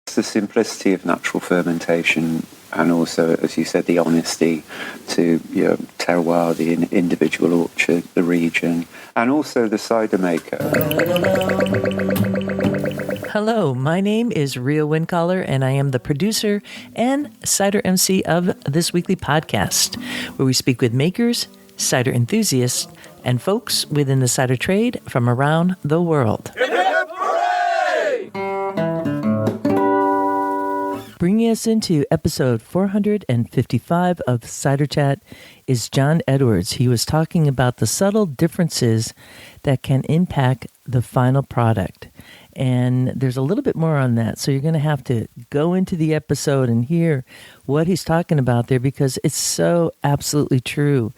It's the simplicity of natural fermentation, and also, as you said, the honesty to terroir, the individual orchard, the region, and also the cider maker. Hello, my name is Ria Wincaller, and I am the producer and cider MC of this weekly podcast, where we speak with makers, cider enthusiasts, and folks within the cider trade from around the world. Bringing us into episode 455 of Cider Chat is John Edwards. He was talking about the subtle differences that can impact the final product. And there's a little bit more on that. So you're going to have to go into the episode and hear what he's talking about there, because it's so absolutely true.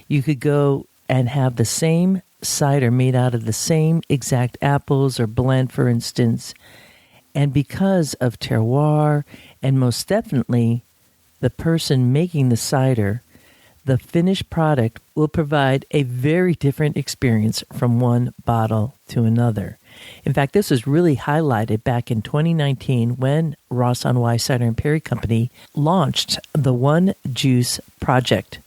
You could go and have the same cider made out of the same exact apples or blend, for instance. And because of terroir and most definitely the person making the cider, the finished product will provide a very different experience from one bottle to another. In fact, this was really highlighted back in 2019 when Ross on Wye Cider and Perry Company launched the One Juice project.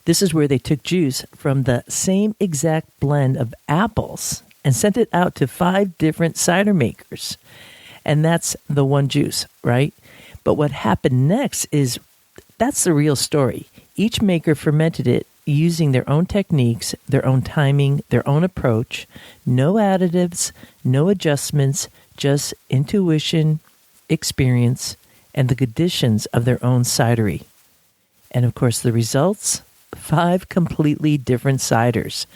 This is where they took juice from the same exact blend of apples and sent it out to 5 different cider makers. And that's the One Juice, right? But what happened next is, that's the real story. Each maker fermented it using their own techniques, their own timing, their own approach, no additives, no adjustments, just intuition, experience, and the conditions of their own cidery. And of course, the results? 5 completely different ciders.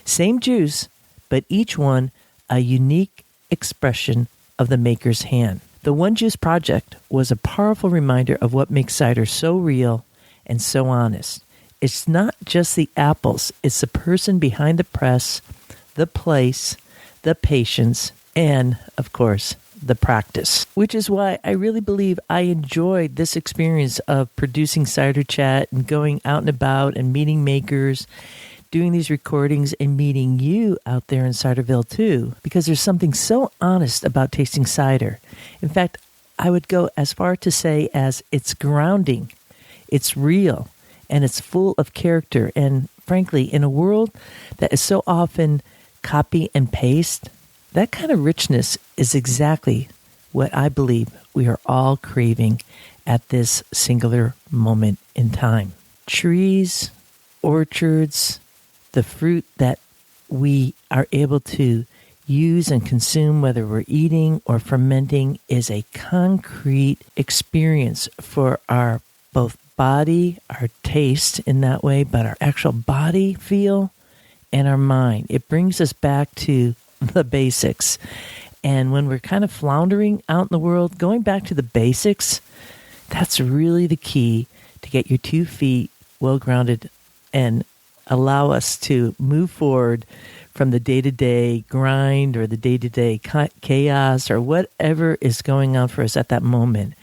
Same juice, but each one a unique expression of the maker's hand. The One Juice project was a powerful reminder of what makes cider so real and so honest. It's not just the apples, it's the person behind the press, the place, the patience, and, of course, the practice. Which is why I really believe I enjoyed this experience of producing Cider Chat and going out and about and meeting makers, doing these recordings and meeting you out there in Ciderville too, because there's something so honest about tasting cider. In fact, I would go as far to say as it's grounding, it's real, and it's full of character. And frankly, in a world that is so often copy and paste, that kind of richness is exactly what I believe we are all craving at this singular moment in time. Trees, orchards, the fruit that we are able to use and consume, whether we're eating or fermenting, is a concrete experience for our both body, our taste in that way, but our actual body feel and our mind. It brings us back to the basics. And when we're kind of floundering out in the world, going back to the basics, that's really the key to get your 2 feet well grounded and allow us to move forward from the day-to-day grind or the day-to-day chaos or whatever is going on for us at that moment.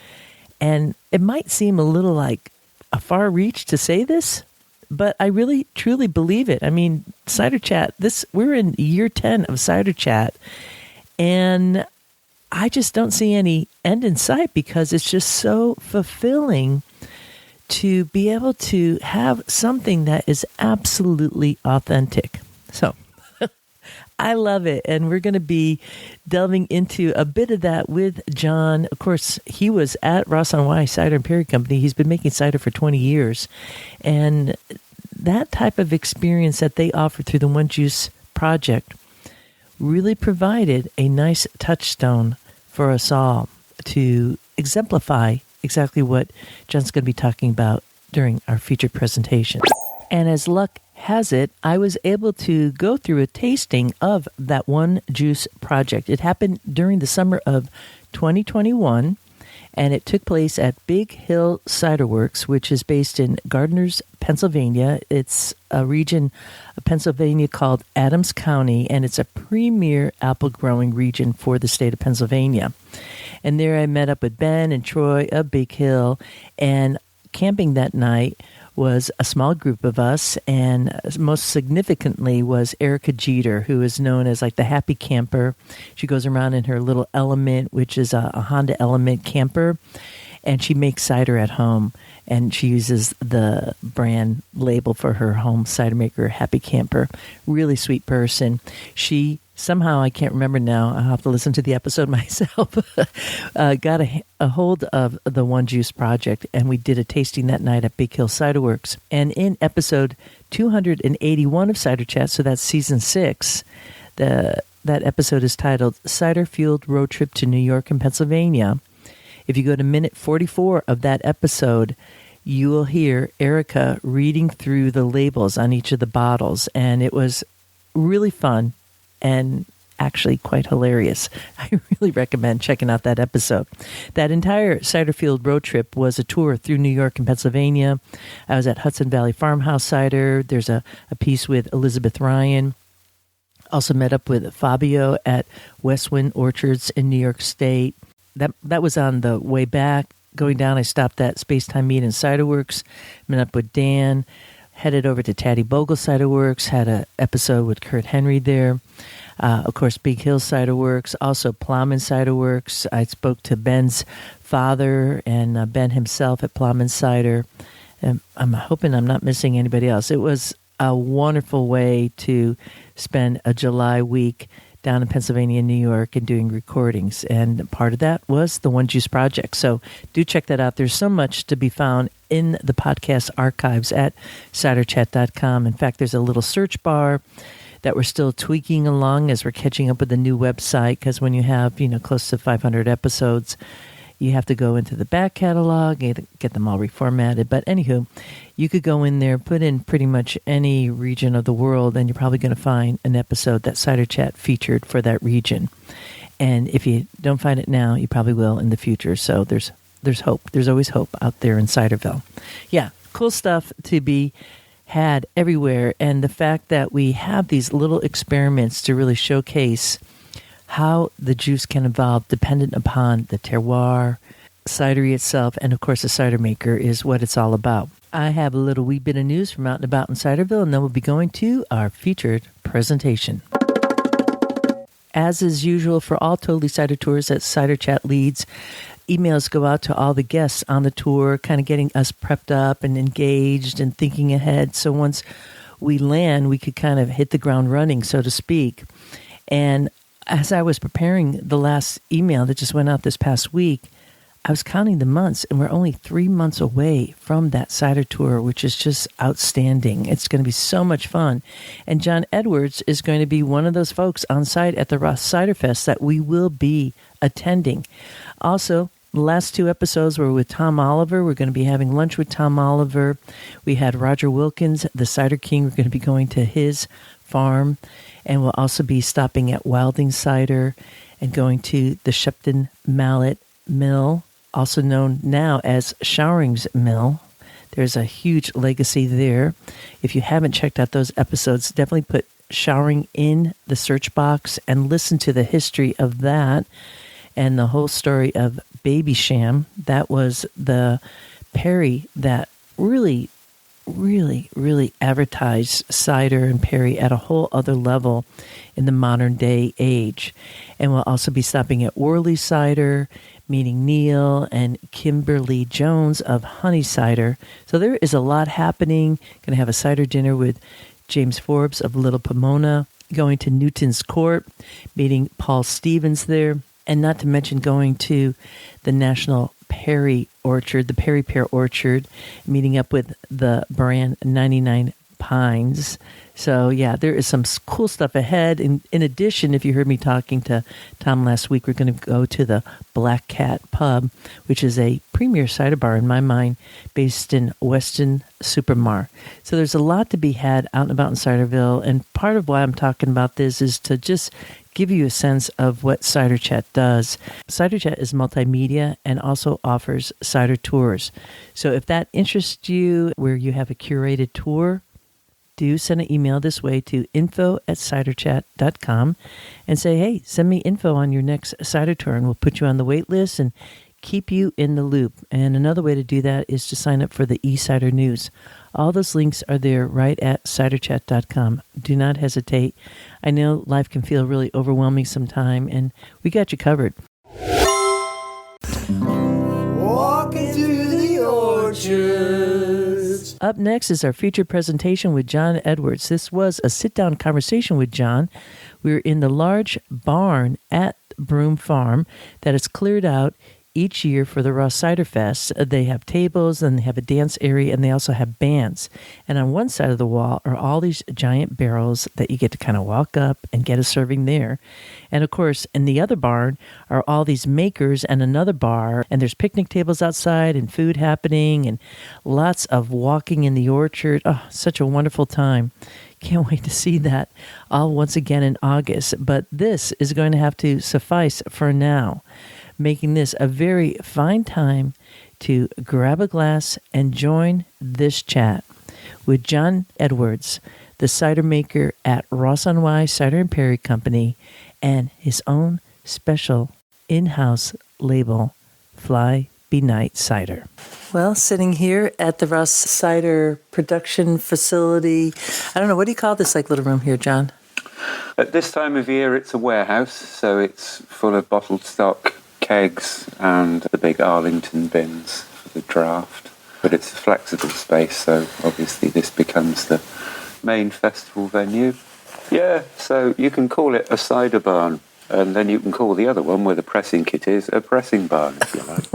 And it might seem a little like a far reach to say this, but I really, truly believe it. I mean, Cider Chat, we're in year 10 of Cider Chat, and I just don't see any end in sight because it's just so fulfilling to be able to have something that is absolutely authentic. So I love it. And we're going to be delving into a bit of that with John. Of course, he was at Ross on Wye Cider and Perry Company. He's been making cider for 20 years. And that type of experience that they offer through the One Juice project really provided a nice touchstone for us all to exemplify exactly what John's going to be talking about during our featured presentation. And as luck has it, I was able to go through a tasting of that One Juice project. It happened during the summer of 2021, and it took place at Big Hill Cider Works, which is based in Gardner's, Pennsylvania. It's a region of Pennsylvania called Adams County, and it's a premier apple growing region for the state of Pennsylvania. And there I met up with Ben and Troy of Big Hill, and camping that night was a small group of us, and most significantly was Erica Jeter, who is known as like the happy camper. She goes around in her little Element, which is a Honda Element camper, and she makes cider at home, and she uses the brand label for her home cider maker, Happy Camper. Really sweet person. She somehow, I can't remember now, I'll have to listen to the episode myself, got a hold of the One Juice Project, and we did a tasting that night at Big Hill Cider Works. And in episode 281 of Cider Chat, so that's season 6, that episode is titled Cider Fueled Road Trip to New York and Pennsylvania. If you go to minute 44 of that episode, you will hear Erica reading through the labels on each of the bottles, and it was really fun and actually quite hilarious. I really recommend checking out that episode. That entire Cider Field road trip was a tour through New York and Pennsylvania. I was at Hudson Valley Farmhouse Cider. There's a piece with Elizabeth Ryan. Also met up with Fabio at Westwind Orchards in New York State. That was on the way back. Going down, I stopped at Space Time Meat and Cider Works, met up with Dan, headed over to Taddy Bogle Cider Works, had an episode with Kurt Henry there. Of course, Big Hill Cider Works, also Plowman Cider Works. I spoke to Ben's father and Ben himself at Plowman Cider. And I'm hoping I'm not missing anybody else. It was a wonderful way to spend a July week down in Pennsylvania and New York and doing recordings. And part of that was the One Juice Project. So do check that out. There's so much to be found in the podcast archives at ciderchat.com. In fact, there's a little search bar that we're still tweaking along as we're catching up with the new website, because when you have, close to 500 episodes, you have to go into the back catalog and get them all reformatted. But anywho, you could go in there, put in pretty much any region of the world, and you're probably going to find an episode that Cider Chat featured for that region. And if you don't find it now, you probably will in the future. So there's hope. There's always hope out there in Ciderville. Yeah, cool stuff to be had everywhere. And the fact that we have these little experiments to really showcase how the juice can evolve dependent upon the terroir, cidery itself, and of course the cider maker is what it's all about. I have a little wee bit of news from out and about in Ciderville, and then we'll be going to our featured presentation. As is usual for all Totally Cider tours that Cider Chat leads, emails go out to all the guests on the tour, kind of getting us prepped up and engaged and thinking ahead. So once we land, we could kind of hit the ground running, so to speak. And as I was preparing the last email that just went out this past week, I was counting the months, and we're only 3 months away from that cider tour, which is just outstanding. It's going to be so much fun. And John Edwards is going to be one of those folks on site at the Ross Cider Fest that we will be attending. Also, the last 2 episodes were with Tom Oliver. We're going to be having lunch with Tom Oliver. We had Roger Wilkins, the Cider King. We're going to be going to his farm. And we'll also be stopping at Wilding Cider and going to the Shepton Mallet Mill, also known now as Showering's Mill. There's a huge legacy there. If you haven't checked out those episodes, definitely put Showering in the search box and listen to the history of that and the whole story of Baby Sham. That was the Perry that really advertised cider and Perry at a whole other level in the modern day age. And we'll also be stopping at Worley Cider, meeting Neil and Kimberly Jones of Honey Cider. So there is a lot happening. Going to have a cider dinner with James Forbes of Little Pomona, going to Newton's Court, meeting Paul Stevens there, and not to mention going to the National Perry Orchard, the Perry Pear Orchard, meeting up with the brand 99 Pines. So yeah, there is some cool stuff ahead. In addition, if you heard me talking to Tom last week, we're going to go to the Black Cat Pub, which is a premier cider bar in my mind, based in Weston Supermar. So there's a lot to be had out and about in Ciderville, and part of why I'm talking about this is to just give you a sense of what Cider Chat does. Cider Chat is multimedia and also offers cider tours. So if that interests you, where you have a curated tour, do send an email this way to info@ciderchat.com and say, hey, send me info on your next cider tour, and we'll put you on the wait list and keep you in the loop. And another way to do that is to sign up for the eCider News. All those links are there right at ciderchat.com. Do not hesitate. I know life can feel really overwhelming sometime, and we got you covered. Walking through the orchards. Up next is our featured presentation with John Edwards. This was a sit-down conversation with John. We were in the large barn at Broom Farm that is cleared out each year for the Ross Cider Fest. They have tables and they have a dance area, and they also have bands. And on one side of the wall are all these giant barrels that you get to kind of walk up and get a serving there. And of course, in the other barn are all these makers and another bar, and there's picnic tables outside and food happening and lots of walking in the orchard. Oh, such a wonderful time. Can't wait to see that all once again in August. But this is going to have to suffice for now, making this a very fine time to grab a glass and join this chat with John Edwards, the cider maker at Ross on Wye Cider and Perry Company, and his own special in-house label, Fly Be Night Cider. Well, sitting here at the Ross Cider production facility, I don't know, what do you call this little room here, John? At this time of year, it's a warehouse, so it's full of bottled stock, kegs, and the big Arlington bins for the draft. But it's a flexible space, so obviously this becomes the main festival venue. Yeah, so you can call it a cider barn, and then you can call the other one where the pressing kit is a pressing barn, if you like.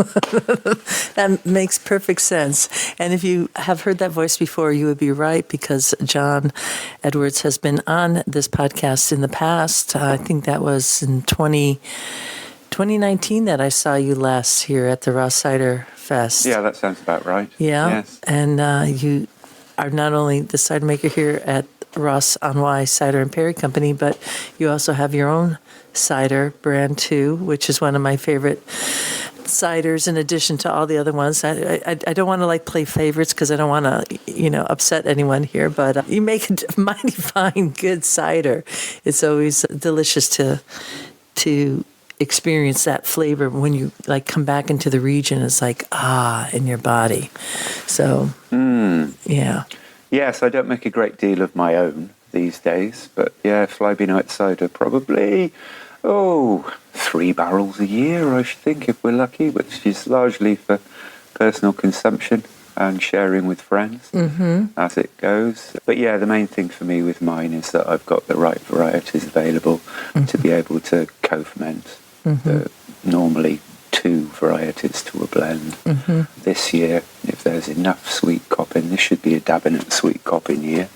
That makes perfect sense. And if you have heard that voice before, you would be right, because John Edwards has been on this podcast in the past. I think that was in 2019 that I saw you last here at the Ross Cider Fest. Yeah, that sounds about right. Yeah, yes. And you are not only the cider maker here at Ross on Wye Cider and Perry Company, but you also have your own cider brand too, which is one of my favorite ciders in addition to all the other ones. I don't want to play favorites because I don't want to upset anyone here, but you make a mighty fine good cider. It's always delicious to experience that flavor when you come back into the region. It's in your body. So yeah. Yes, I don't make a great deal of my own these days, but yeah, Fly Be Night Cider probably 3 barrels a year, I should think, if we're lucky, which is largely for personal consumption and sharing with friends as it goes. But yeah, the main thing for me with mine is that I've got the right varieties available to be able to co-ferment. Normally 2 varieties to a blend. This year, if there's enough sweet copping, this should be a Dabinet sweet copping year.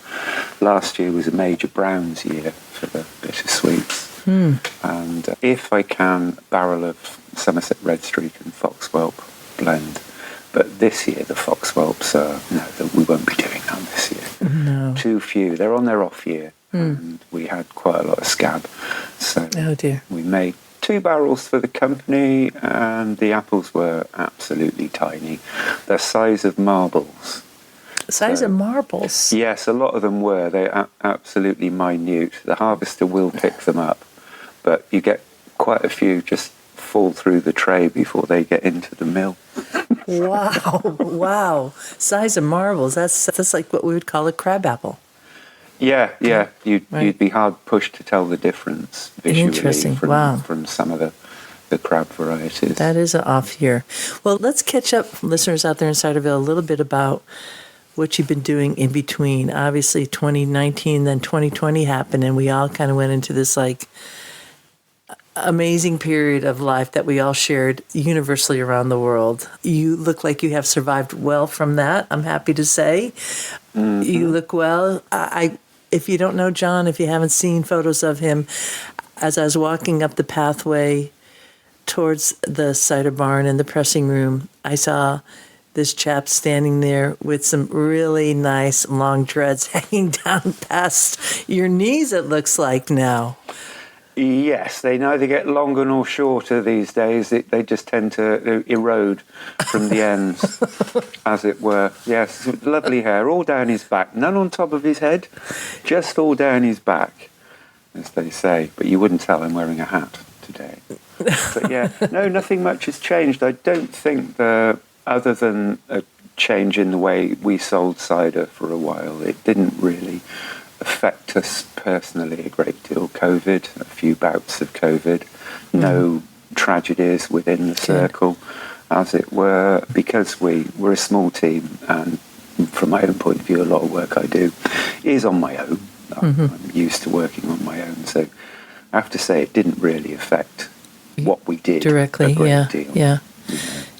Last year was a major browns year for the bitter sweets. And if I can, a barrel of Somerset Red Streak and Foxwhelp blend. But this year, the Foxwhelps we won't be doing that this year. No. Too few. They're on their off year. And we had quite a lot of scab. So we made 2 barrels for the company, and the apples were absolutely tiny. The size of marbles. The size of marbles? Yes, a lot of them were. They're absolutely minute. The harvester will pick them up, but you get quite a few just fall through the tray before they get into the mill. Wow. Size of marbles. That's like what we would call a crab apple. Yeah. You'd be hard pushed to tell the difference visually from some of the crab varieties. That is an off year. Well, let's catch up, listeners out there in Ciderville, a little bit about what you've been doing in between. Obviously, 2019, then 2020 happened, and we all kind of went into this amazing period of life that we all shared universally around the world. You look like you have survived well from that, I'm happy to say. You look well. If you don't know John, if you haven't seen photos of him, as I was walking up the pathway towards the cider barn and the pressing room, I saw this chap standing there with some really nice long dreads hanging down past your knees, it looks like now. Yes, they neither get longer nor shorter these days. They just tend to erode from the ends, as it were. Yes, lovely hair, all down his back. None on top of his head, just all down his back, as they say. But you wouldn't tell I'm wearing a hat today. But yeah, no, nothing much has changed. I don't think, other than a change in the way we sold cider for a while. It didn't really affect us personally a great deal. COVID, a few bouts of COVID, no tragedies within the circle, as it were, because we're a small team, and from my own point of view, a lot of work I do is on my own. I'm used to working on my own, so I have to say it didn't really affect what we did directly. a great deal. Yeah.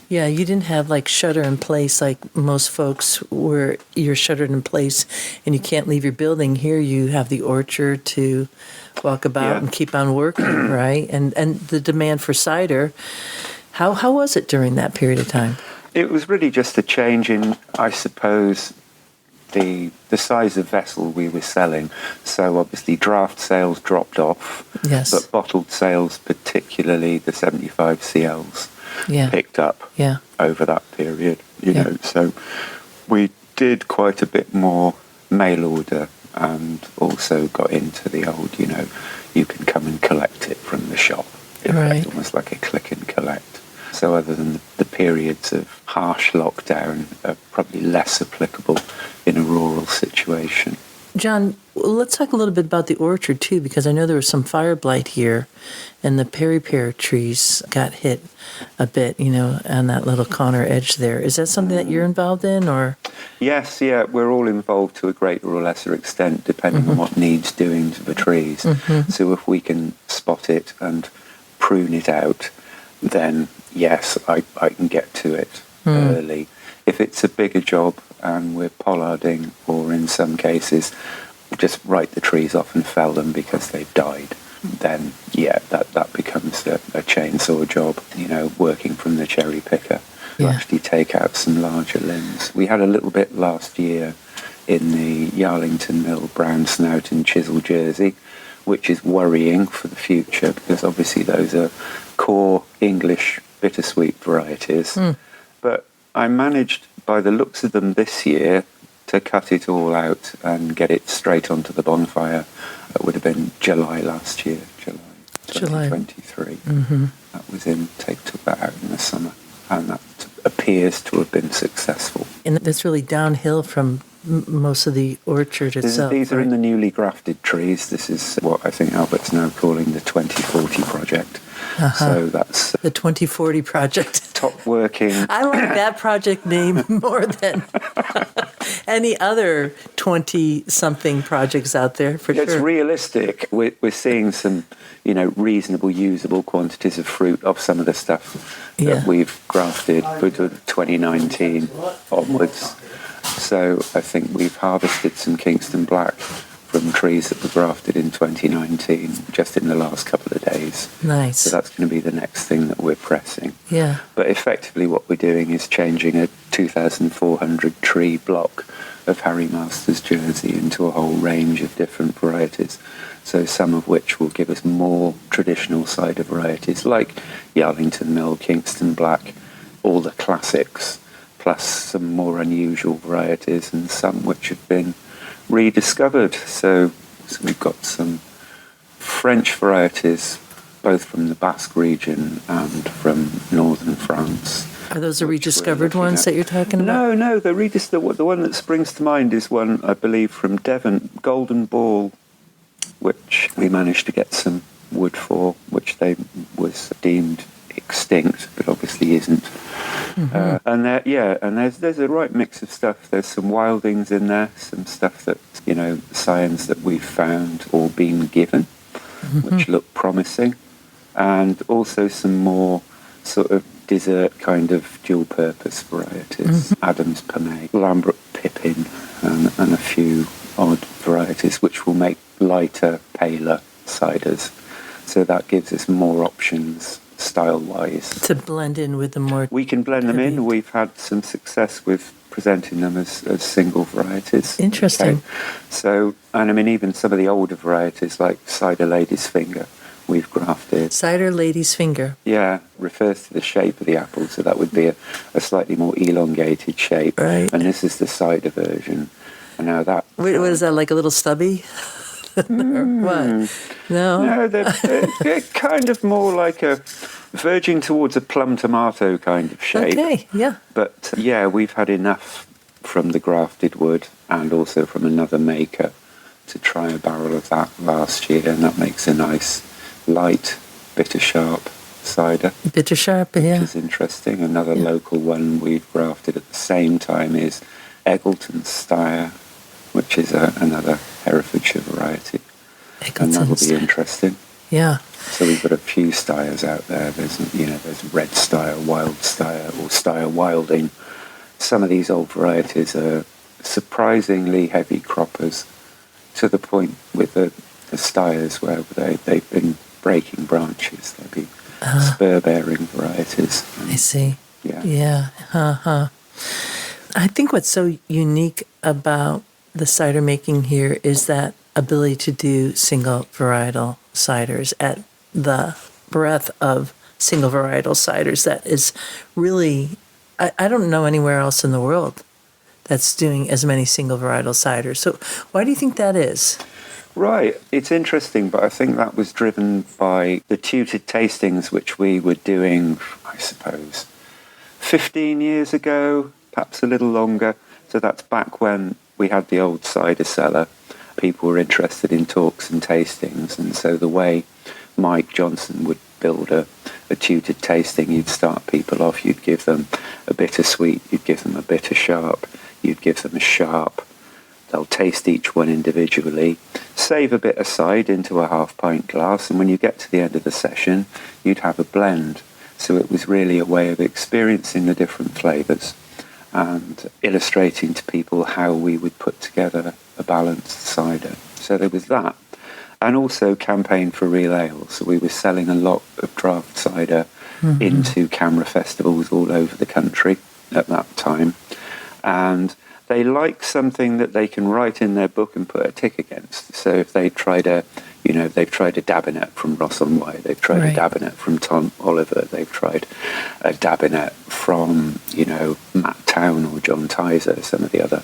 Yeah, you didn't have like shutter in place like most folks where you're shuttered in place and you can't leave your building. Here you have the orchard to walk about and keep on working, right? And the demand for cider. How was it during that period of time? It was really just a change in, I suppose, the size of vessel we were selling. So obviously draft sales dropped off, but bottled sales, particularly the 75 CLs, picked up over that period. You know, so we did quite a bit more mail order, and also got into the old, you can come and collect it from the shop. Almost like a click and collect. So other than the periods of harsh lockdown are probably less applicable in a rural situation. John, let's talk a little bit about the orchard too, because I know there was some fire blight here, and the peri-pear trees got hit a bit, on that little corner edge there. Is that something that you're involved in, or? Yes, we're all involved to a greater or lesser extent, depending on what needs doing to the trees. So if we can spot it and prune it out, then yes, I can get to it early. If it's a bigger job and we're pollarding, or in some cases just write the trees off and fell them because they've died, then that becomes a chainsaw job, working from the cherry picker to actually take out some larger limbs. We had a little bit last year in the Yarlington Mill brown snout and chisel Jersey, which is worrying for the future, because obviously those are core English bittersweet varieties. But I managed, by the looks of them this year, to cut it all out and get it straight onto the bonfire. It would have been July last year, July 2023. That was took that out in the summer, and that appears to have been successful. And that's really downhill from most of the orchard itself. These are in the newly grafted trees. This is what I think Albert's now calling the 2040 project. So that's the 2040 project. Top working. I like that project name more than any other 20-something projects out there, for sure. It's realistic. We're seeing some, reasonable, usable quantities of fruit off some of the stuff that we've grafted for 2019 onwards. So I think we've harvested some Kingston Black from trees that were grafted in 2019, just in the last couple of days. Nice. So that's going to be the next thing that we're pressing. Yeah. But effectively what we're doing is changing a 2,400 tree block of Harry Masters Jersey into a whole range of different varieties. So some of which will give us more traditional cider varieties, like Yarlington Mill, Kingston Black, all the classics, plus some more unusual varieties, and some which have been rediscovered. So we've got some French varieties, both from the Basque region and from northern France. Are those the rediscovered ones that you're talking about? No, the one that springs to mind is one, I believe, from Devon, Golden Ball, which we managed to get some wood for, which was deemed extinct, but obviously isn't. And there's a right mix of stuff. There's some wildings in there, some stuff that, science that we've found or been given, which look promising, and also some more sort of dessert kind of dual-purpose varieties. Adam's Pomay, Lambrook Pippin, and a few odd varieties which will make lighter, paler ciders. So that gives us more options style-wise. To blend in with the more... We can blend them in. We've had some success with presenting them as single varieties. Interesting. Okay. So, and I mean, even some of the older varieties like Cider Lady's Finger, we've grafted. Cider Lady's Finger. Yeah, refers to the shape of the apple, so that would be a slightly more elongated shape. Right. And this is the cider version. And now that... What is that, like a little stubby? Or what? No? No, they're kind of more like a verging towards a plum tomato kind of shape. Okay, yeah. But yeah, we've had enough from the grafted wood and also from another maker to try a barrel of that last year, and that makes a nice light, bitter sharp cider. Bitter sharp, yeah. Which is interesting. Another local one we've grafted at the same time is Eggleton Steyr, which is another Herefordshire variety. And that'll be interesting. Yeah. So we've got a few Steyrs out there. There's Red Steyr, Wild Steyr, or Steyr Wilding. Some of these old varieties are surprisingly heavy croppers, to the point with the Steyrs where they've been breaking branches. They'd be spur-bearing varieties. I see. Yeah. Yeah. I think what's so unique about the cider making here is that ability to do single varietal ciders at the breadth of single varietal ciders. That is really, I don't know anywhere else in the world that's doing as many single varietal ciders. So why do you think that is? Right. It's interesting, but I think that was driven by the tutored tastings which we were doing, I suppose, 15 years ago, perhaps a little longer. So that's back when we had the old cider cellar. People were interested in talks and tastings, and so the way Mike Johnson would build a tutored tasting, you'd start people off, you'd give them a bitter sweet, you'd give them a bitter sharp, you'd give them a sharp. They'll taste each one individually, save a bit aside into a half-pint glass, and when you get to the end of the session, you'd have a blend. So it was really a way of experiencing the different flavours and illustrating to people how we would put together a balanced cider. So there was that. And also campaign for real ale. So we were selling a lot of draft cider into camera festivals all over the country at that time. And they like something that they can write in their book and put a tick against. So if they tried they've tried a Dabinet from Ross on Wye, they've tried a Dabinet from Tom Oliver, they've tried a Dabinet from, Matt Town or John Tizer, some of the other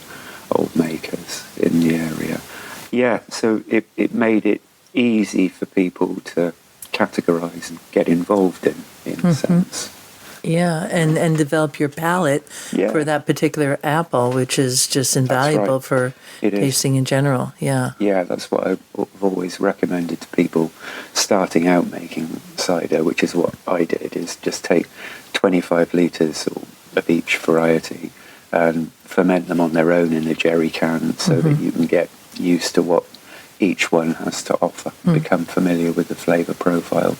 old makers in the area. Yeah, so it made it easy for people to categorise and get involved in a sense. Yeah, and develop your palate for that particular apple, which is just invaluable for tasting in general. Yeah. Yeah, that's what I've always recommended to people starting out making cider, which is what I did, is just take 25 litres of each variety and ferment them on their own in a jerry can so that you can get used to what each one has to offer, become familiar with the flavour profile.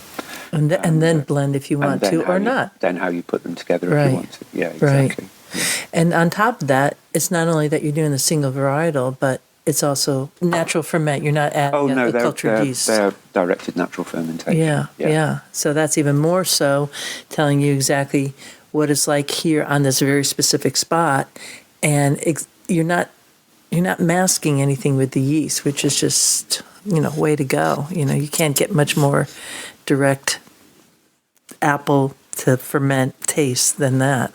And then blend if you want to or not. Then how you put them together if you want to. Yeah, exactly. Right. Yeah. And on top of that, it's not only that you're doing the single varietal, but it's also natural ferment. You're not adding a cultured yeast. They're directed natural fermentation. Yeah. So that's even more so telling you exactly what it's like here on this very specific spot. And you're not masking anything with the yeast, which is just, way to go. You can't get much more direct apple to ferment taste than that.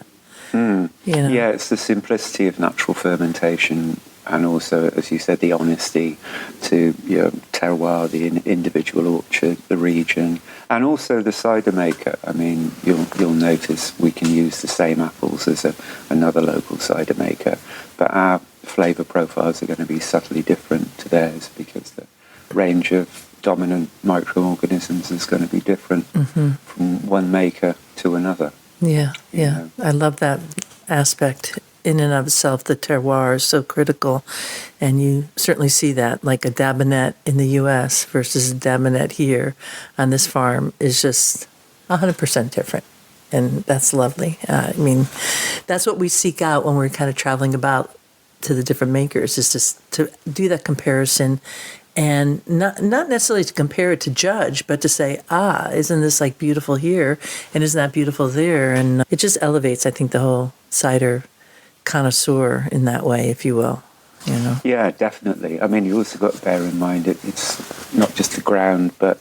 Yeah, it's the simplicity of natural fermentation, and also, as you said, the honesty to terroir, the individual orchard, the region, and also the cider maker. I mean, you'll notice we can use the same apples as another local cider maker, but our flavour profiles are going to be subtly different to theirs because the range of dominant microorganisms is going to be different from one maker to another. Yeah. I love that aspect in and of itself. The terroir is so critical, and you certainly see that, like a Dabinet in the U.S. versus a Dabinet here on this farm is just 100% different, and that's lovely. I mean, that's what we seek out when we're kind of traveling about to the different makers, is to do that comparison. And not necessarily to compare it to judge, but to say, isn't this like beautiful here? And isn't that beautiful there? And it just elevates, I think, the whole cider connoisseur in that way, if you will. Yeah, definitely. I mean, you also got to bear in mind it's not just the ground, but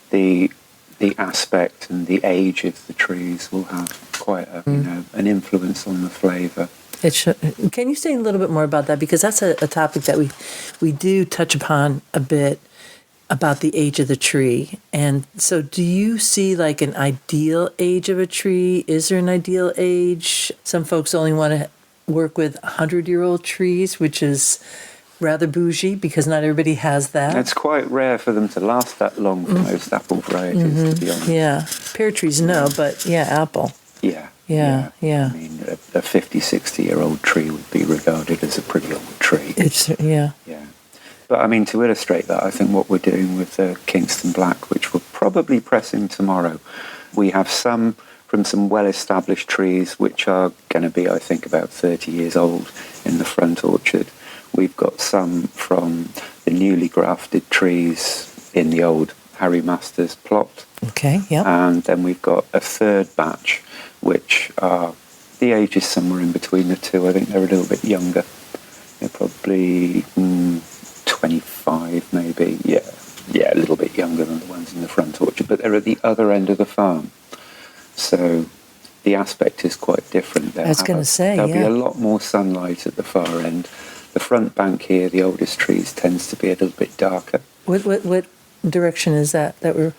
the aspect and the age of the trees will have quite an influence on the flavour. Can you say a little bit more about that? Because that's a topic that we do touch upon a bit about the age of the tree. And so do you see like an ideal age of a tree? Is there an ideal age? Some folks only want to work with 100-year-old trees, which is rather bougie because not everybody has that. It's quite rare for them to last that long for most apple varieties, to be honest. Yeah. Pear trees, no, but yeah, apple. Yeah. Yeah. I mean, a 50, 60-year-old tree would be regarded as a pretty old tree. Yeah. But I mean, to illustrate that, I think what we're doing with the Kingston Black, which we're probably pressing tomorrow, we have some from some well-established trees, which are going to be, I think, about 30 years old in the front orchard. We've got some from the newly grafted trees in the old Harry Masters plot. Okay, yeah. And then we've got a third batch, which are, the age is somewhere in between the two. I think they're a little bit younger. They're probably 25 maybe. Yeah, a little bit younger than the ones in the front orchard. But they're at the other end of the farm. So the aspect is quite different. I was going to say, there'll be a lot more sunlight at the far end. The front bank here, the oldest trees, tends to be a little bit darker. What direction is that we're...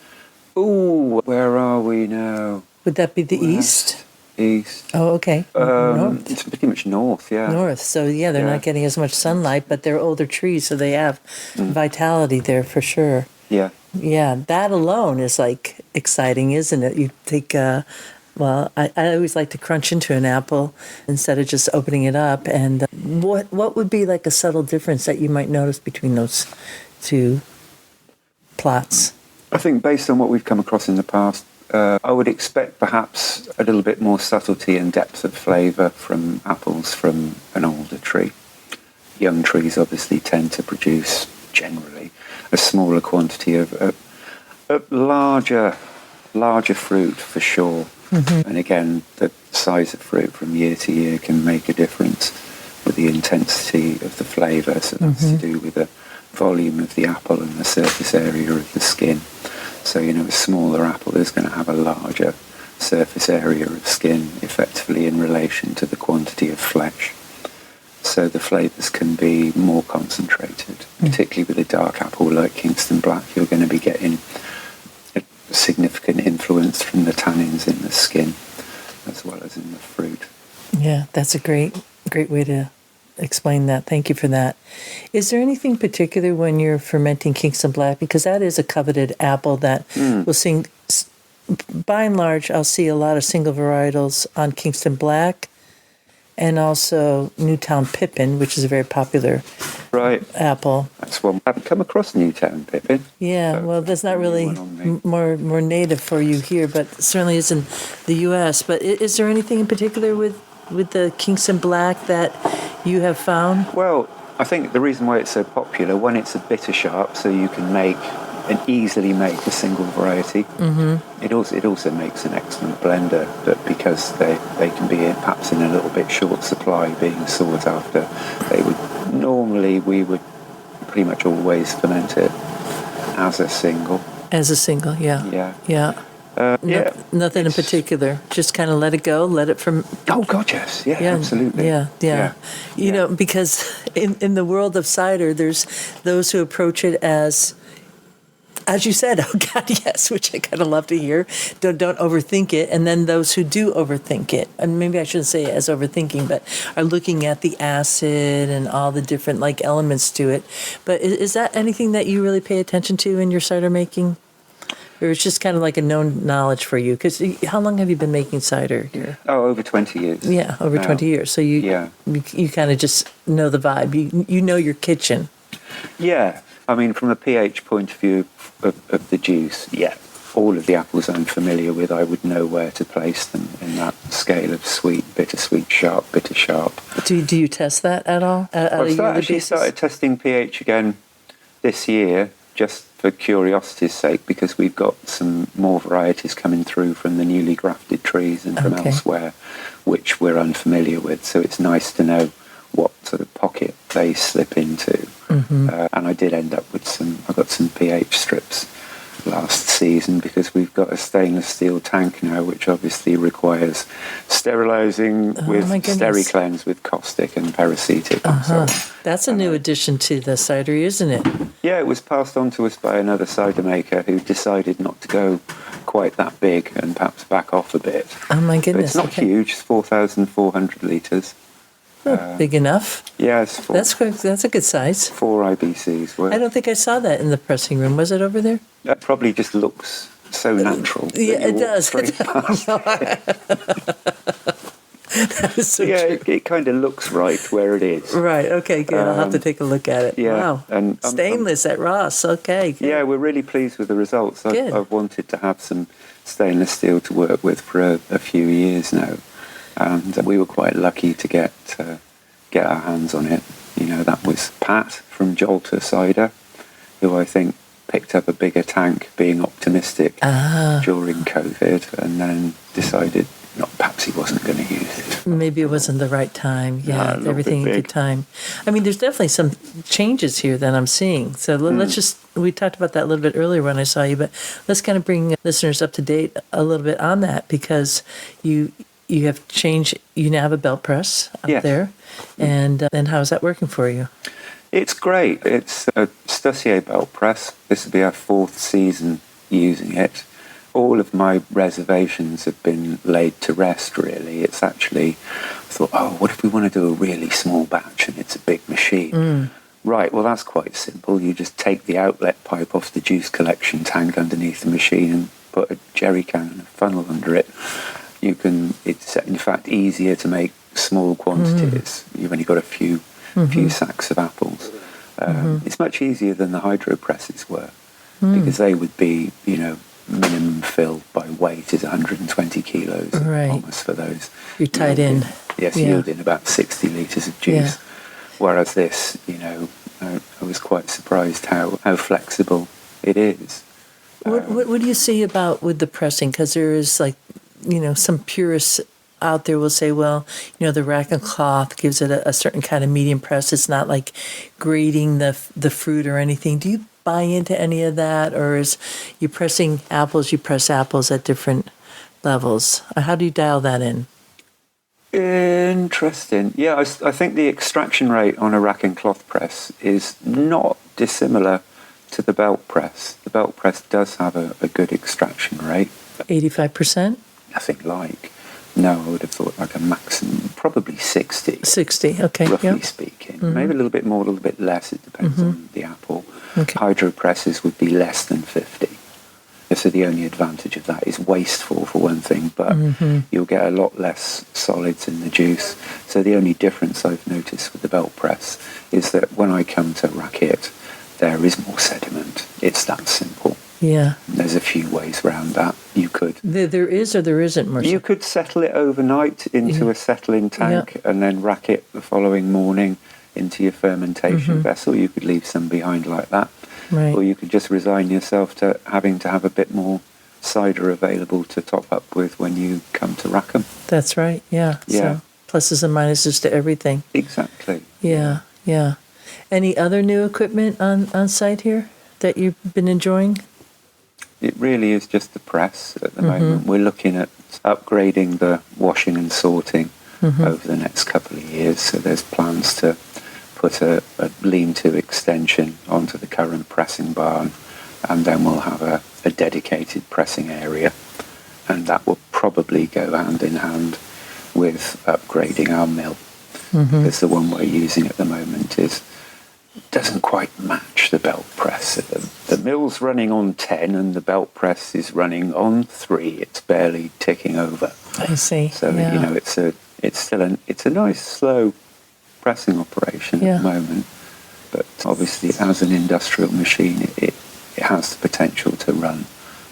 Ooh, where are we now? Would that be the east? East. Oh, okay. North. It's pretty much north, yeah. North. So, yeah, they're not getting as much sunlight, but they're older trees, so they have vitality there for sure. Yeah. Yeah, that alone is, like, exciting, isn't it? You take, I always like to crunch into an apple instead of just opening it up. And what would be, like, a subtle difference that you might notice between those two plots? I think based on what we've come across in the past, I would expect perhaps a little bit more subtlety and depth of flavour from apples from an older tree. Young trees obviously tend to produce, generally, a smaller quantity of larger fruit for sure. Mm-hmm. And again, the size of fruit from year to year can make a difference with the intensity of the flavour. So that's to do with the volume of the apple and the surface area of the skin. So, a smaller apple is going to have a larger surface area of skin, effectively in relation to the quantity of flesh. So the flavours can be more concentrated, particularly with a dark apple like Kingston Black. You're going to be getting a significant influence from the tannins in the skin as well as in the fruit. Yeah, that's a great way to explain that. Thank you for that. Is there anything particular when you're fermenting Kingston Black? Because that is a coveted apple that we'll see, by and large, I'll see a lot of single varietals on Kingston Black and also Newtown Pippin, which is a very popular apple. That's one. I haven't come across Newtown Pippin. Yeah, well, that's not really more native for you here, but certainly is in the U.S. But is there anything in particular with the Kingston Black that you have found? Well, I think the reason why it's so popular, one, it's a bitter sharp, so you can easily make a single variety. Mm-hmm. It also makes an excellent blender, but because they can be perhaps in a little bit short supply, being sought after, we would pretty much always ferment it as a single. As a single, yeah. Yeah. Nothing in particular. Just kind of let it go, let it from... Oh, God, yes. Yeah, absolutely. Yeah. You know, because in the world of cider, there's those who approach it as you said, oh, God, yes, which I kind of love to hear. Don't overthink it. And then those who do overthink it, and maybe I shouldn't say as overthinking, but are looking at the acid and all the different, elements to it. But is that anything that you really pay attention to in your cider making? Or it's just kind of like a known knowledge for you? Because how long have you been making cider here? Oh, over 20 years. Yeah, over 20 years. So you kind of just know the vibe. You know your kitchen. Yeah. I mean, from a pH point of view of the juice, all of the apples I'm familiar with, I would know where to place them in that scale of sweet, bittersweet, sharp, bitter, sharp. Do you test that at all? I've actually started testing pH again this year, just for curiosity's sake, because we've got some more varieties coming through from the newly grafted trees and from elsewhere, which we're unfamiliar with. So it's nice to know what sort of pocket they slip into. Mm-hmm. And I did end up with I got some pH strips last season because we've got a stainless steel tank now, which obviously requires sterilising with Steriklens with caustic and peracetic and so on. That's a new addition to the cidery, isn't it? Yeah, it was passed on to us by another cider maker who decided not to go quite that big and perhaps back off a bit. Oh my goodness! But it's not huge. It's 4,400 litres. Big enough. Yeah, it's that's a good size. 4 IBCs worth. I don't think I saw that in the pressing room. Was it over there? That probably just looks so natural. Yeah, it does. That is so true. It kind of looks right where it is. Right. Okay. Good. I'll have to take a look at it. Yeah, wow. And stainless at Ross. Okay. Good. Yeah, we're really pleased with the results. I've wanted to have some stainless steel to work with for a few years now, and we were quite lucky to get our hands on it. You know, that was Pat from Jolter Cider, who I think picked up a bigger tank, being optimistic during COVID, and then decided perhaps he wasn't going to use it. Maybe it wasn't the right time. Yeah, everything in good time. I mean, there's definitely some changes here that I'm seeing. So let's we talked about that a little bit earlier when I saw you, but let's kind of bring listeners up to date a little bit on that, because you have changed. You now have a belt press up there. And then how's that working for you? It's great. It's a Stussier belt press. This will be our 4th season using it. All of my reservations have been laid to rest, really. It's actually, I thought, what if we want to do a really small batch and it's a big machine? Right, well, that's quite simple. You just take the outlet pipe off the juice collection tank underneath the machine and put a jerry can and a funnel under it. It's in fact easier to make small quantities. You've only got a few sacks of apples. It's much easier than the hydro presses were, because they would be, minimum fill by weight is 120 kilos almost for those. You're tied in. Yes, yielding about 60 litres of juice. Yeah. Whereas this, I was quite surprised how flexible it is. What do you see about with the pressing? Because there is some purists out there will say, well, the rack and cloth gives it a certain kind of medium press. It's not like grating the fruit or anything. Do you buy into any of that, or is you pressing apples? You press apples at different levels. How do you dial that in? Interesting. Yeah, I think the extraction rate on a rack and cloth press is not dissimilar to the belt press. The belt press does have a good extraction rate. 85%? Nothing like. No, I would have thought like a maximum, probably 60. 60, okay. Roughly speaking. Maybe a little bit more, a little bit less. It depends on the apple. Okay. Hydro presses would be less than 50. So the only advantage of that is wasteful for one thing, but you'll get a lot less solids in the juice. So the only difference I've noticed with the belt press is that when I come to rack it, there is more sediment. It's that simple. Yeah. There's a few ways around that. You could... There is or there isn't, Marcia? You could settle it overnight into a settling tank and then rack it the following morning into your fermentation vessel. You could leave some behind like that. Right. Or you could just resign yourself to having to have a bit more cider available to top up with when you come to rack them. That's right, yeah. So pluses and minuses to everything. Exactly. Yeah. Any other new equipment on site here that you've been enjoying? It really is just the press at the moment. We're looking at upgrading the washing and sorting over the next couple of years. So there's plans to put a lean-to extension onto the current pressing barn, and then we'll have a dedicated pressing area. And that will probably go hand in hand with upgrading our mill, because the one we're using at the moment doesn't quite match the belt press. The mill's running on 10 and the belt press is running on 3. It's barely ticking over. I see. So it's a nice slow pressing operation at the moment, but obviously as an industrial machine it has the potential to run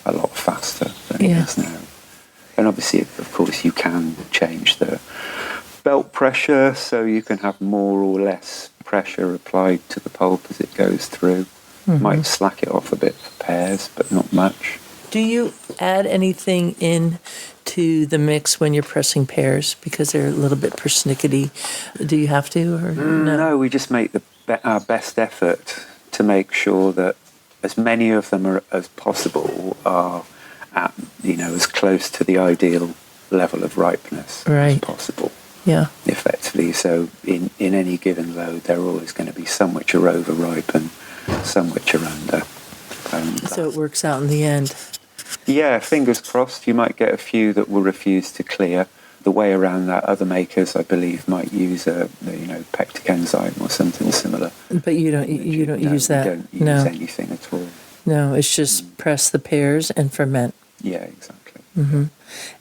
a lot faster than it is now. And obviously, of course, you can change the belt pressure so you can have more or less pressure applied to the pulp as it goes through. Might slack it off a bit for pears, but not much. Do you add anything in to the mix when you're pressing pears because they're a little bit persnickety? Do you have to, or no? No, we just make our best effort to make sure that as many of them as possible are at, as close to the ideal level of ripeness as possible. Yeah. Effectively. So in any given load, they're always going to be some which are overripe and some which are under. So it works out in the end. Yeah, fingers crossed. You might get a few that will refuse to clear. The way around that, other makers, I believe, might use a pectic enzyme or something similar. But you don't use that. You don't use anything at all. No, it's just press the pears and ferment. Yeah, exactly. Mm-hmm.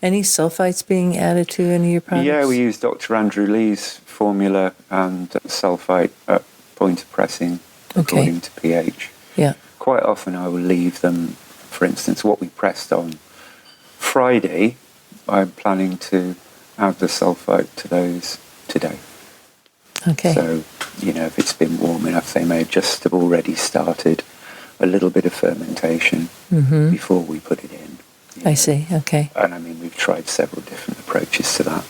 Any sulfites being added to any of your products? Yeah, we use Dr. Andrew Lee's formula and sulfite at point of pressing according to pH. Yeah. Quite often I will leave them, for instance, what we pressed on Friday, I'm planning to add the sulfite to those today. Okay. So, if it's been warm enough, they may just have already started a little bit of fermentation before we put it in. I see, okay. And I mean, we've tried several different approaches to that.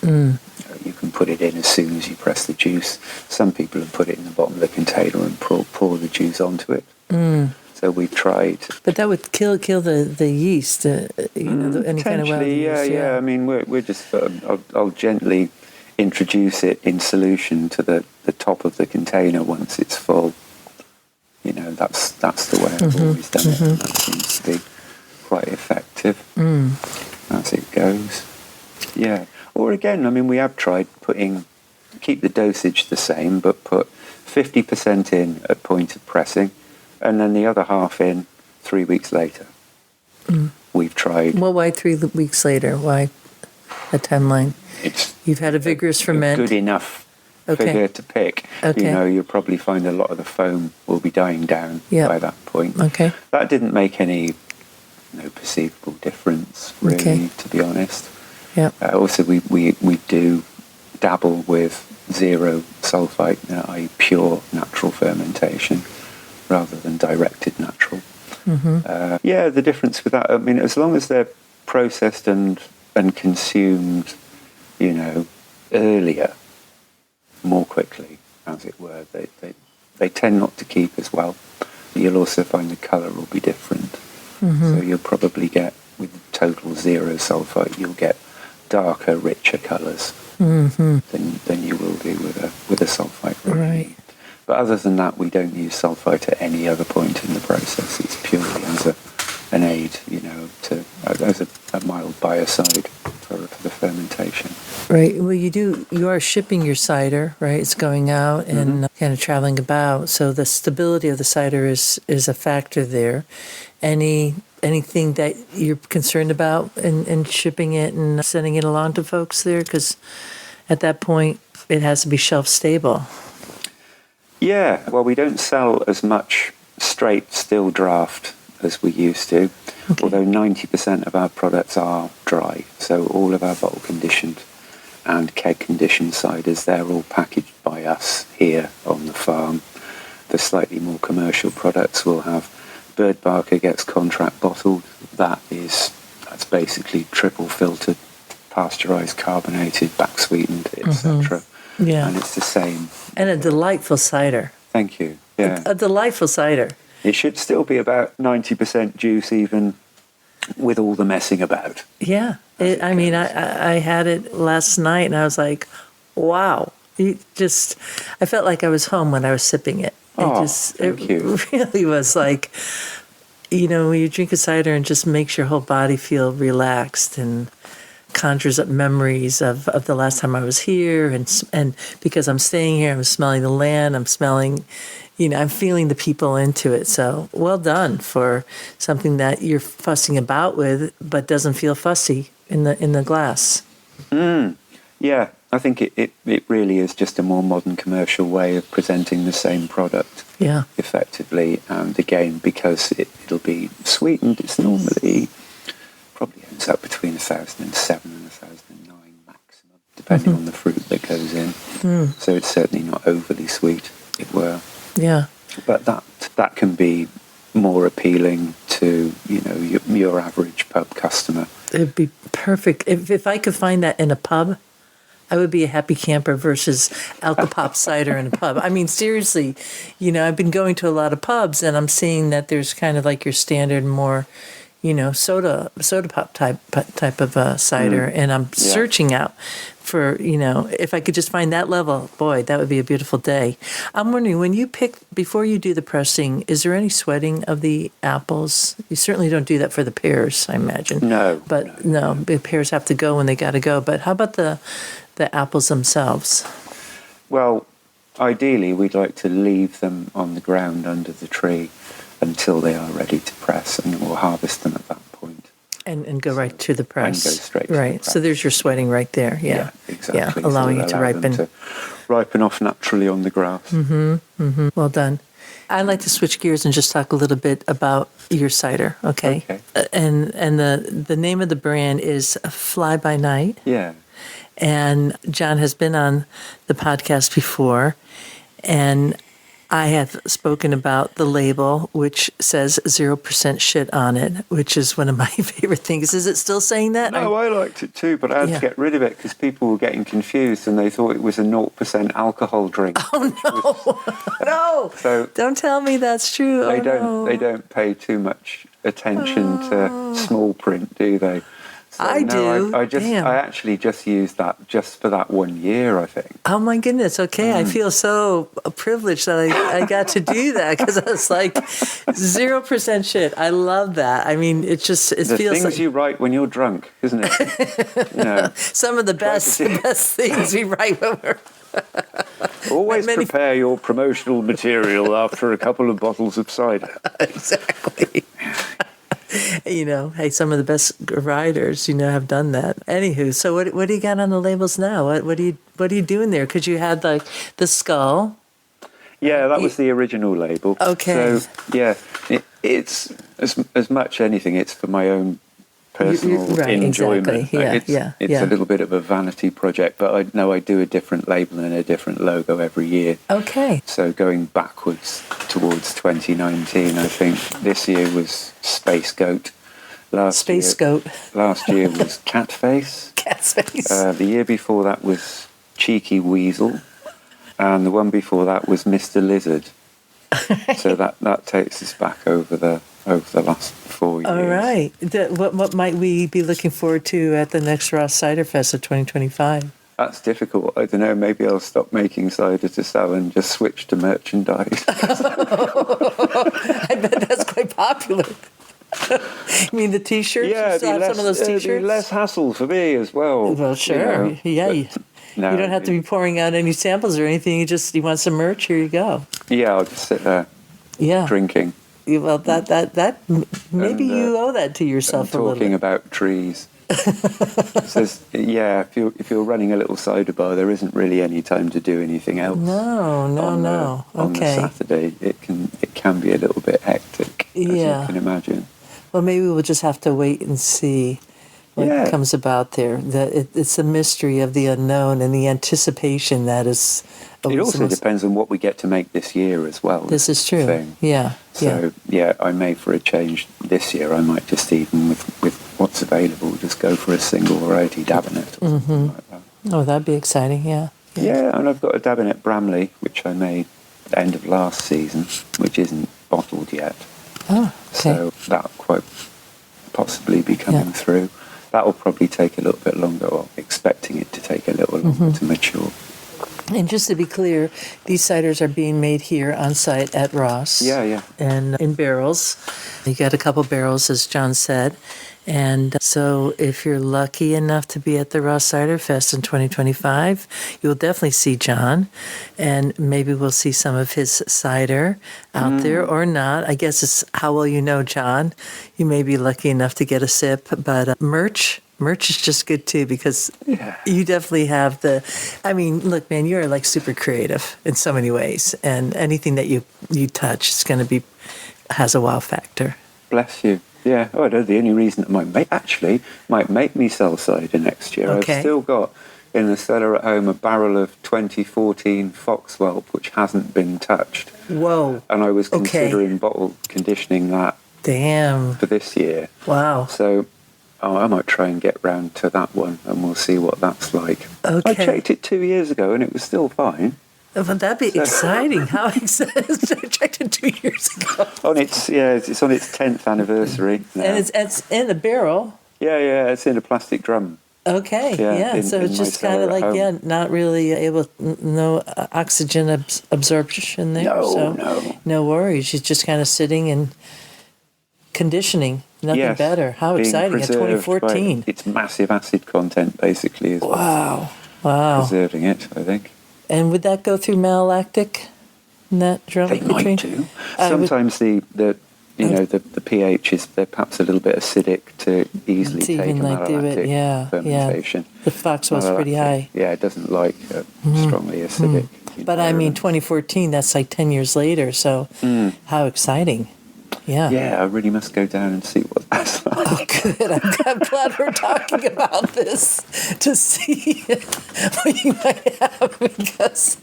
You can put it in as soon as you press the juice. Some people have put it in the bottom of the container and pour the juice onto it. So we've tried. But that would kill the yeast, any kind of wild yeast. Yeah. I mean, we're just. I'll gently introduce it in solution to the top of the container once it's full. That's the way I've always done it. And that seems to be quite effective as it goes. Yeah. Or again, I mean, we have tried keep the dosage the same, but put 50% in at point of pressing, and then the other half in 3 weeks later. We've tried. Well, why 3 weeks later? Why a timeline? You've had a vigorous ferment. Good enough figure to pick. Okay. You'll probably find a lot of the foam will be dying down by that point. Okay. That didn't make any perceivable difference, really, to be honest. Yeah. Also, we do dabble with zero sulfite, i.e. pure natural fermentation, rather than directed natural. The difference with that, I mean, as long as they're processed and consumed, earlier, more quickly, as it were, they tend not to keep as well. You'll also find the colour will be different. So you'll probably get, with total zero sulfite, you'll get darker, richer colours than you will do with a sulfite. Right. But other than that, we don't use sulfite at any other point in the process. It's purely as an aid, as a mild biocide for the fermentation. Right. Well, you are shipping your cider, right? It's going out and kind of traveling about. So the stability of the cider is a factor there. Anything that you're concerned about in shipping it and sending it along to folks there? Because at that point, it has to be shelf stable. Yeah. Well, we don't sell as much straight still draft as we used to, although 90% of our products are dry. So all of our bottle conditioned and keg conditioned ciders, they're all packaged by us here on the farm. The slightly more commercial products will have Bird Barker gets contract bottled. That's basically triple filtered, pasteurized, carbonated, back sweetened, etc. Yeah. And it's the same. And a delightful cider. Thank you. Yeah. A delightful cider. It should still be about 90% juice, even with all the messing about. Yeah. I had it last night, and I was like, wow. I felt like I was home when I was sipping it. Thank you. It really was like, when you drink a cider and just makes your whole body feel relaxed and conjures up memories of the last time I was here. And because I'm staying here, I'm smelling the land, I'm smelling, I'm feeling the people into it. So well done for something that you're fussing about with, but doesn't feel fussy in the glass. Yeah, I think it really is just a more modern commercial way of presenting the same product effectively. And again, because it'll be sweetened, it's normally probably ends up between 1,007 and 1,009 maximum, depending on the fruit that goes in. So it's certainly not overly sweet, it were. Yeah. But that can be more appealing to your average pub customer. It'd be perfect if I could find that in a pub. I would be a happy camper versus alcopop cider in a pub. I mean, seriously, I've been going to a lot of pubs, and I'm seeing that there's kind of like your standard, more, soda pop type of cider, and I'm searching out for, if I could just find that level, boy, that would be a beautiful day. I'm wondering, when you before you do the pressing, is there any sweating of the apples? You certainly don't do that for the pears, I imagine. No. But no, the pears have to go when they got to go. But how about the apples themselves? Well, ideally, we'd like to leave them on the ground under the tree until they are ready to press, and we'll harvest them at that point. And go right to the press. And go straight to the right. press. So there's your sweating right there. Yeah. Exactly. Yeah, allowing it to ripen. Them to ripen off naturally on the grass. Mm-hmm. Well done. I'd like to switch gears and just talk a little bit about your cider, okay? And the name of the brand is Fly by Night. Yeah. And John has been on the podcast before, and I have spoken about the label, which says 0% shit on it, which is one of my favorite things. Is it still saying that? No, I liked it too, but I had to get rid of it because people were getting confused and they thought it was a 0% alcohol drink. Oh, no. No. So don't tell me that's true. They don't pay too much attention to small print, do they? So, I do. I actually just used that just for that 1 year, I think. Oh my goodness. Okay. I feel so privileged that I got to do that, because I was like 0% shit. I love that. I mean, it feels the things like you write when you're drunk, isn't it? some of the best things we write when we're always prepare your promotional material after a couple of bottles of cider. Exactly. Hey, some of the best writers, have done that. Anywho, so what do you got on the labels now? What are you doing there? Because you had like the skull. Yeah, that was the original label. Okay. So yeah, it's as much anything. It's for my own personal enjoyment. Exactly. It's a little bit of a vanity project, but I know I do a different label and a different logo every year. Okay. So going backwards towards 2019, I think this year was Space Goat. Last year was Cat Face. Cat's face. The year before that was Cheeky Weasel, and the one before that was Mr. Lizard. So that takes us back over the last 4 years. All right. What might we be looking forward to at the next Ross Cider Fest of 2025? That's difficult. I don't know. Maybe I'll stop making cider to sell and just switch to merchandise. I bet that's quite popular. You mean the T-shirts? Yeah, you still have some of those T-shirts? It'd be less hassle for me as well. Well, sure. You don't have to be pouring out any samples or anything. You want some merch? Here you go. Yeah, I'll just sit there. Yeah. Drinking. Well, that maybe you owe that to yourself a little bit. Talking about trees. Says, if you're running a little cider bar, there isn't really any time to do anything else. No. On the Saturday, it can be a little bit hectic, as you can imagine. Well, maybe we'll just have to wait and see what comes about there. It's a mystery of the unknown and the anticipation that is. It also depends on what we get to make this year as well. This is true. Thing. Yeah. So I may, for a change this year, I might just even with what's available, just go for a single variety Dabinet or something like that. Oh, that'd be exciting. Yeah. Yeah, and I've got a Dabinet Bramley, which I made end of last season, which isn't bottled yet. Oh, okay. So that'll quite possibly be coming through. That'll probably take a little bit longer, or expecting it to take a little longer to mature. And just to be clear, these ciders are being made here on site at Ross. Yeah. And in barrels. You got a couple barrels, as John said. And so if you're lucky enough to be at the Ross Cider Fest in 2025, you'll definitely see John. And maybe we'll see some of his cider out there or not. I guess it's how well you know John. You may be lucky enough to get a sip. But merch is just good too, because you definitely have look, man, you're like super creative in so many ways. And anything that you touch is going to has a wow factor. Bless you. Yeah, the only reason it might make me sell cider next year. Okay. I've still got in the cellar at home a barrel of 2014 Foxwhelp, which hasn't been touched. Whoa. And I was considering bottle conditioning that for this year. Wow. So Oh, I might try and get round to that one, and we'll see what that's like. Okay. I checked it 2 years ago, and it was still fine. Well, that'd be exciting. How exciting! I checked it 2 years ago. It's on its 10th anniversary now. And it's in a barrel. Yeah, it's in a plastic drum. Okay, so it's just kind of like, not really able, no oxygen absorption there. No worries. It's just kind of sitting and conditioning. Nothing better. How exciting in 2014. Its massive acid content, basically, is wow. preserving it, I think. And would that go through malolactic in that drum? They might do. Sometimes the pH is perhaps a little bit acidic to easily take a malolactic fermentation. The Foxwell's pretty high. Yeah, it doesn't like strongly acidic. But I mean, 2014, that's like 10 years later, so how exciting. Yeah. Yeah, I really must go down and see what that's like. Oh, good. I'm glad we're talking about this to see what you might have, because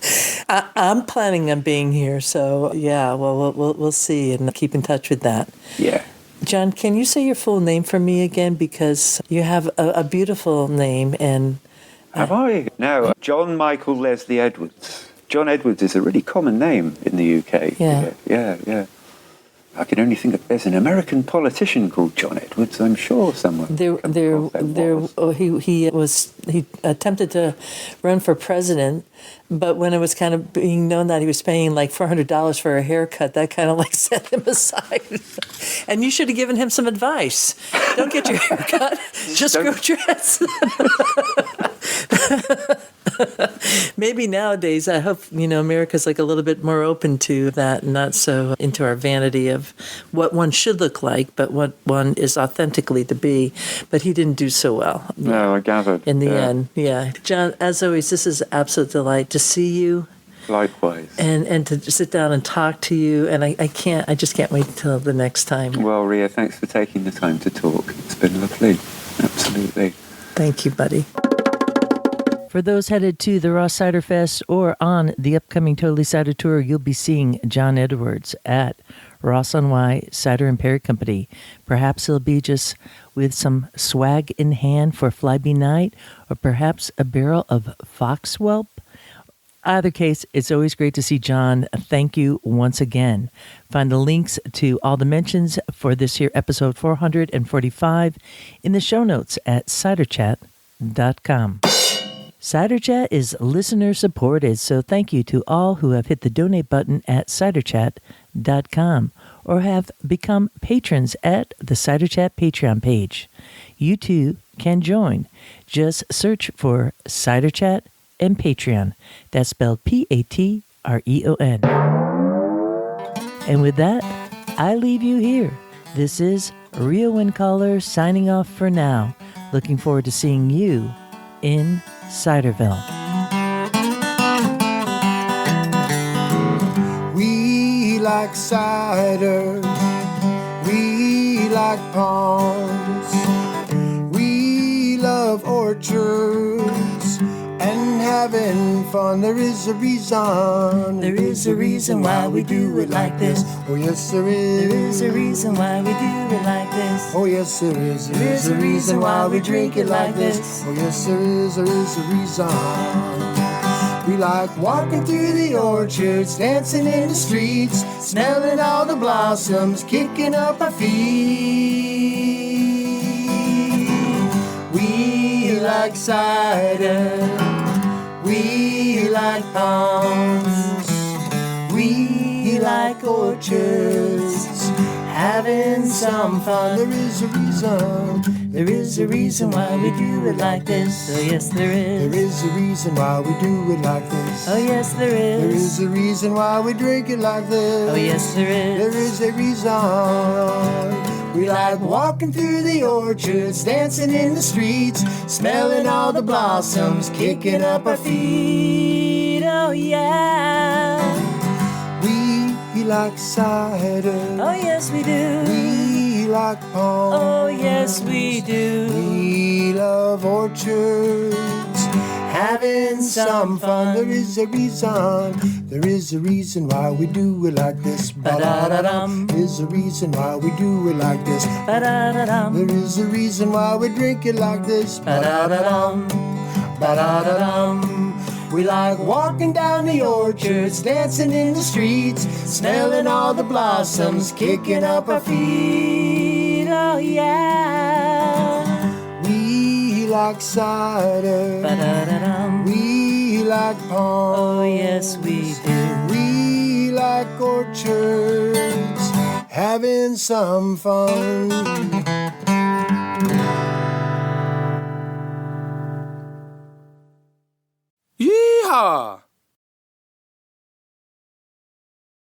I'm planning on being here. So, yeah, well, we'll see and keep in touch with that. Yeah. John, can you say your full name for me again? Because you have a beautiful name. And have I? No, John Michael Leslie Edwards. John Edwards is a really common name in the UK. Yeah. I can only think of there's an American politician called John Edwards. I'm sure someone. He attempted to run for president, but when it was kind of being known that he was paying like $400 for a haircut, that kind of like set him aside. And you should have given him some advice. Don't get your haircut. Just grow dreads. Maybe nowadays, I hope, America's like a little bit more open to that, not so into our vanity of what one should look like, but what one is authentically to be. But he didn't do so well. No, I gathered. In the end, yeah. John, as always, this is an absolute delight to see you. Likewise. And to sit down and talk to you. And I just can't wait until the next time. Well, Ria, thanks for taking the time to talk. It's been lovely. Absolutely. Thank you, buddy. For those headed to the Ross Cider Fest or on the upcoming Totally Cider Tour, you'll be seeing John Edwards at Ross on Wye Cider and Perry Company. Perhaps he'll be just with some swag in hand for Flyby Night, or perhaps a barrel of Foxwell. Either case, it's always great to see John. Thank you once again. Find the links to all the mentions for this here episode 445 in the show notes at ciderchat.com. Cider Chat is listener supported, so thank you to all who have hit the donate button at ciderchat.com or have become patrons at the Cider Chat Patreon page. You too can join. Just search for Cider Chat and Patreon. That's spelled Patreon. And with that, I leave you here. This is Rio Windcaller signing off for now. Looking forward to seeing you in Ciderville. We like cider, we like ponds, we love orchards and having fun. There is a reason why we do it like this. Oh yes there is. There is a reason why we do it like this. Oh yes there is. There is a reason why we drink it like this. Oh yes there is a reason. We like walking through the orchards, dancing in the streets, smelling all the blossoms, kicking up our feet. We like cider, we like ponds, we like orchards, having some fun. There is a reason why we do it like this. Oh yes there is. There is a reason why we do it like this. Oh yes there is. There is a reason why we drink it like this. Oh yes there is. There is a reason. We like walking through the orchards, dancing in the streets, smelling all the blossoms, kicking up our feet. Oh yeah. We like cider. Oh yes we do. We like ponds. Oh yes we do. We love orchards having some fun. There is a reason why we do it like this. Ba-da-da-dum. There's a reason why we do it like this. Ba-da-da-dum. There is a reason why we drink it like this. Ba-da-da-dum. Ba-da-da-dum. We like walking down the orchards, dancing in the streets, smelling all the blossoms, kicking up our feet. Oh yeah. We like cider. Ba-da-da-dum. We like palms. Oh yes, we do. We like orchards, having some fun. Yeehaw!